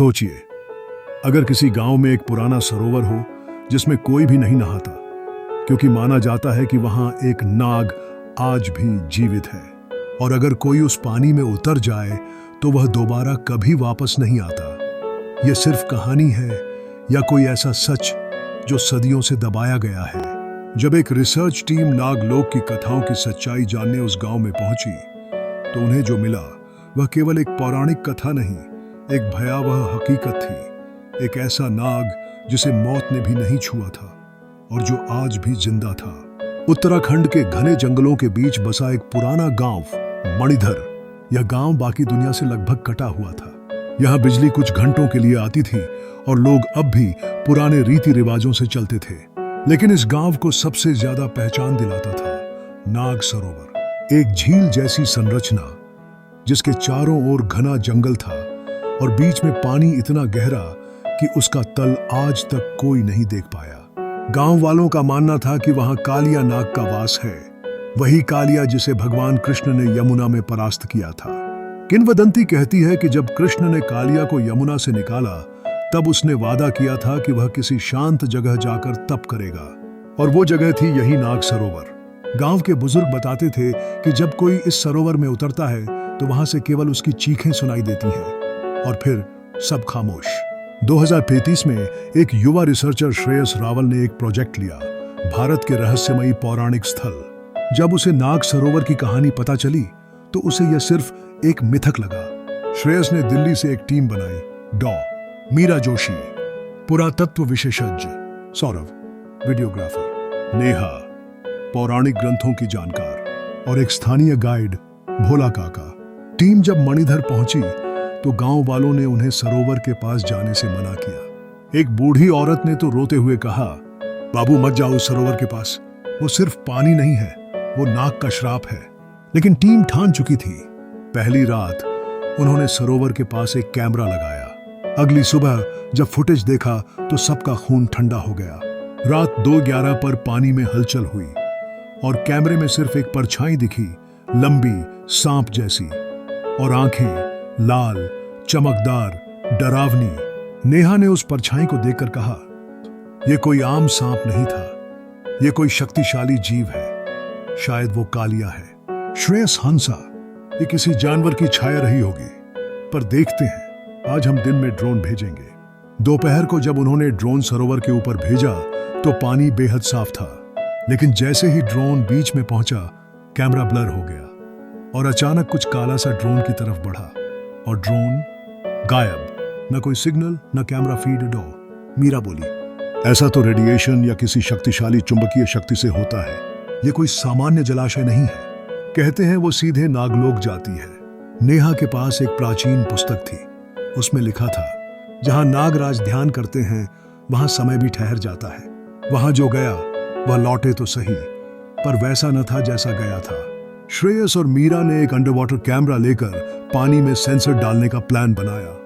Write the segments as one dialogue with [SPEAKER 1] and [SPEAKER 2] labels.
[SPEAKER 1] सोचिए, अगर किसी गांव में एक पुराना सरोवर हो जिसमें कोई भी नहीं नहाता, क्योंकि माना जाता है कि वहां एक नाग आज भी जीवित है, और अगर कोई उस पानी में उतर जाए तो वह दोबारा कभी वापस नहीं आता। यह सिर्फ कहानी है या कोई ऐसा सच जो सदियों से दबाया गया है? जब एक रिसर्च टीम नागलोक की कथाओं की सच्चाई जानने उस गांव में पहुंची तो उन्हें जो मिला वह केवल एक पौराणिक कथा नहीं, एक भयावह हकीकत थी। एक ऐसा नाग जिसे मौत ने भी नहीं छुआ था और जो आज भी जिंदा था। उत्तराखंड के घने जंगलों के बीच बसा एक पुराना गांव मणिधर। यह गांव बाकी दुनिया से लगभग कटा हुआ था। यहाँ बिजली कुछ घंटों के लिए आती थी और लोग अब भी पुराने रीति रिवाजों से चलते थे। लेकिन इस गांव को सबसे ज्यादा पहचान दिलाता था नाग सरोवर, एक झील जैसी संरचना जिसके चारों ओर घना जंगल था और बीच में पानी इतना गहरा कि उसका तल आज तक कोई नहीं देख पाया। गांव वालों का मानना था कि वहां कालिया नाग का वास है, वही कालिया जिसे भगवान कृष्ण ने यमुना में परास्त किया था। किंवदंती कहती है कि जब कृष्ण ने कालिया को यमुना से निकाला तब उसने वादा किया था कि वह किसी शांत जगह जाकर तप करेगा, और वो जगह थी यही नाग सरोवर। गांव के बुजुर्ग बताते थे कि जब कोई इस सरोवर में उतरता है तो वहां से केवल उसकी चीखें सुनाई देती हैं और फिर सब खामोश। 2035 में एक युवा रिसर्चर श्रेयस रावल ने एक प्रोजेक्ट लिया, भारत के रहस्यमयी पौराणिक स्थल। जब उसे नाग सरोवर की कहानी पता चली तो उसे यह सिर्फ एक मिथक लगा। श्रेयस ने दिल्ली से एक टीम बनाई, डॉ. मीरा जोशी, पुरातत्व विशेषज्ञ, सौरभ, वीडियोग्राफर, नेहा, पौराणिक ग्रंथों की जानकार, और एक स्थानीय गाइड, भोला काका। टीम जब मणिधर पहुंची तो गांव वालों ने उन्हें सरोवर के पास जाने से मना किया। एक बूढ़ी औरत ने तो रोते हुए कहा, बाबू मत जाओ उस सरोवर के पास, वो सिर्फ पानी नहीं है, वो नाग का श्राप है। लेकिन टीम ठान चुकी थी। पहली रात उन्होंने सरोवर के पास एक कैमरा लगाया। अगली सुबह जब फुटेज देखा तो सबका खून ठंडा हो गया। रात 2:11 पर पानी में हलचल हुई और कैमरे में सिर्फ एक परछाई दिखी, लंबी, सांप जैसी, और आंखें लाल, चमकदार, डरावनी। नेहा ने उस परछाई को देखकर कहा, यह कोई आम सांप नहीं था, यह कोई शक्तिशाली जीव है, शायद वो कालिया है। श्रेयस हंसा, ये किसी जानवर की छाया रही होगी, पर देखते हैं, आज हम दिन में ड्रोन भेजेंगे। दोपहर को जब उन्होंने ड्रोन सरोवर के ऊपर भेजा तो पानी बेहद साफ था, लेकिन जैसे ही ड्रोन बीच में पहुंचा कैमरा ब्लर हो गया और अचानक कुछ काला सा ड्रोन की तरफ बढ़ा और ड्रोन गायब। न कोई सिग्नल, न कैमरा फीड डॉ. मीरा बोली, ऐसा तो रेडिएशन या किसी शक्तिशाली चुंबकीय शक्ति से होता है, यह कोई सामान्य जलाशय नहीं है। कहते हैं वो सीधे नागलोक जाती है। नेहा के पास एक प्राचीन पुस्तक थी, उसमें लिखा था, जहां नागराज ध्यान करते हैं वहां समय भी ठहर जाता है। वहां जो गया वह लौटे तो सही, पर वैसा न था जैसा गया था। श्रेयस और मीरा ने एक अंडरवाटर कैमरा लेकर पानी में सेंसर डालने का प्लान बनाया।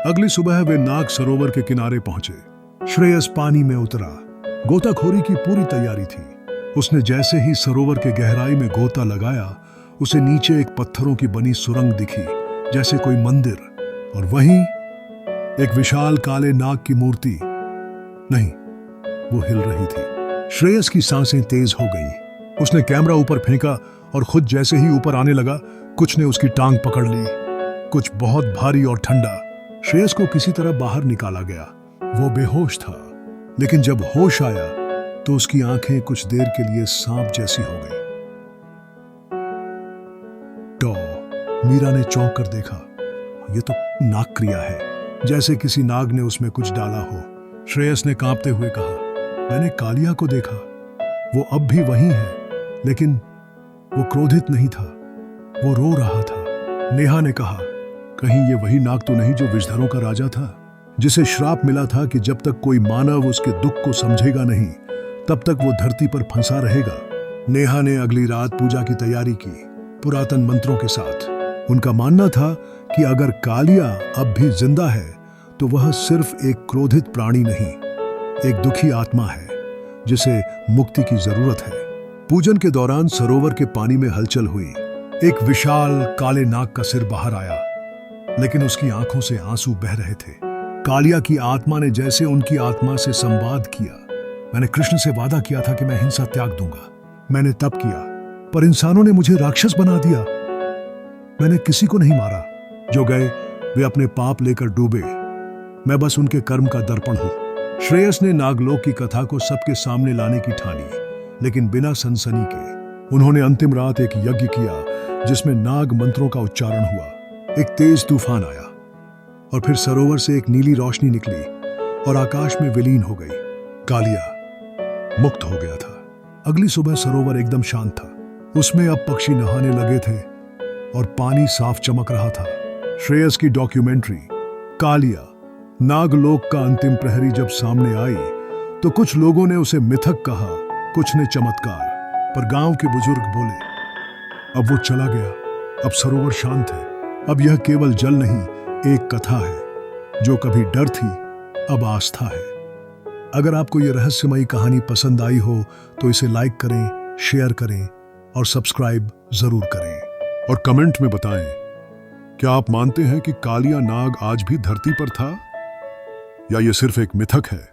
[SPEAKER 1] अगली सुबह वे नाग सरोवर के किनारे पहुंचे। श्रेयस पानी में उतरा। गोताखोरी की पूरी तैयारी थी। उसने जैसे ही सरोवर के गहराई में गोता लगाया, उसे नीचे एक पत्थरों की बनी सुरंग दिखी, जैसे कोई मंदिर, और वहीं एक विशाल काले नाग की मूर्ति। नहीं, वो हिल रही थी। श्रेयस की सांसें तेज हो गईं। उसने कैमरा ऊपर फेंका और खुद जैसे ही ऊपर आने लगा, कुछ ने उसकी टांग पकड़ ली, कुछ बहुत भारी और ठंडा। श्रेयस को किसी तरह बाहर निकाला गया। वो बेहोश था, लेकिन जब होश आया तो उसकी आंखें कुछ देर के लिए सांप जैसी हो गई। टॉ. मीरा ने चौंक कर देखा, ये तो नाग क्रिया है, जैसे किसी नाग ने उसमें कुछ डाला हो। श्रेयस ने कांपते हुए कहा, मैंने कालिया को देखा, वो अब भी वही है, लेकिन वो क्रोधित नहीं था, वो रो रहा था। नेहा ने कहा, कहीं ये वही नाग तो नहीं जो विषधरों का राजा था, जिसे श्राप मिला था कि जब तक कोई मानव उसके दुख को समझेगा नहीं, तब तक वो धरती पर फंसा रहेगा। नेहा ने अगली रात पूजा की तैयारी की, पुरातन मंत्रों के साथ। उनका मानना था कि अगर कालिया अब भी जिंदा है तो वह सिर्फ एक क्रोधित प्राणी नहीं, एक दुखी आत्मा है जिसे मुक्ति की जरूरत है। पूजन के दौरान सरोवर के पानी में हलचल हुई। एक विशाल काले नाग का सिर बाहर आया, लेकिन उसकी आंखों से आंसू बह रहे थे। कालिया की आत्मा ने जैसे उनकी आत्मा से संवाद किया। मैंने कृष्ण से वादा किया था कि मैं हिंसा त्याग दूंगा। मैंने तप किया, पर इंसानों ने मुझे राक्षस बना दिया। मैंने किसी को नहीं मारा। जो गए वे अपने पाप लेकर डूबे। मैं बस उनके कर्म का दर्पण हूं। श्रेयस ने नागलोक की कथा को सबके सामने लाने की ठानी, लेकिन बिना सनसनी के। उन्होंने अंतिम रात एक यज्ञ किया जिसमें नाग मंत्रों का उच्चारण हुआ। एक तेज तूफान आया और फिर सरोवर से एक नीली रोशनी निकली और आकाश में विलीन हो गई। कालिया मुक्त हो गया था। अगली सुबह सरोवर एकदम शांत था। उसमें अब पक्षी नहाने लगे थे और पानी साफ चमक रहा था। श्रेयस की डॉक्यूमेंट्री कालिया नागलोक का अंतिम प्रहरी जब सामने आई तो कुछ लोगों ने उसे मिथक कहा, कुछ ने चमत्कार। पर गांव के बुजुर्ग बोले, अब वो चला गया, अब सरोवर शांत है। अब यह केवल जल नहीं, एक कथा है। जो कभी डर थी अब आस्था है। अगर आपको यह रहस्यमयी कहानी पसंद आई हो तो इसे लाइक करें, शेयर करें और सब्सक्राइब जरूर करें। और कमेंट में बताएं, क्या आप मानते हैं कि कालिया नाग आज भी धरती पर था या यह सिर्फ एक मिथक है?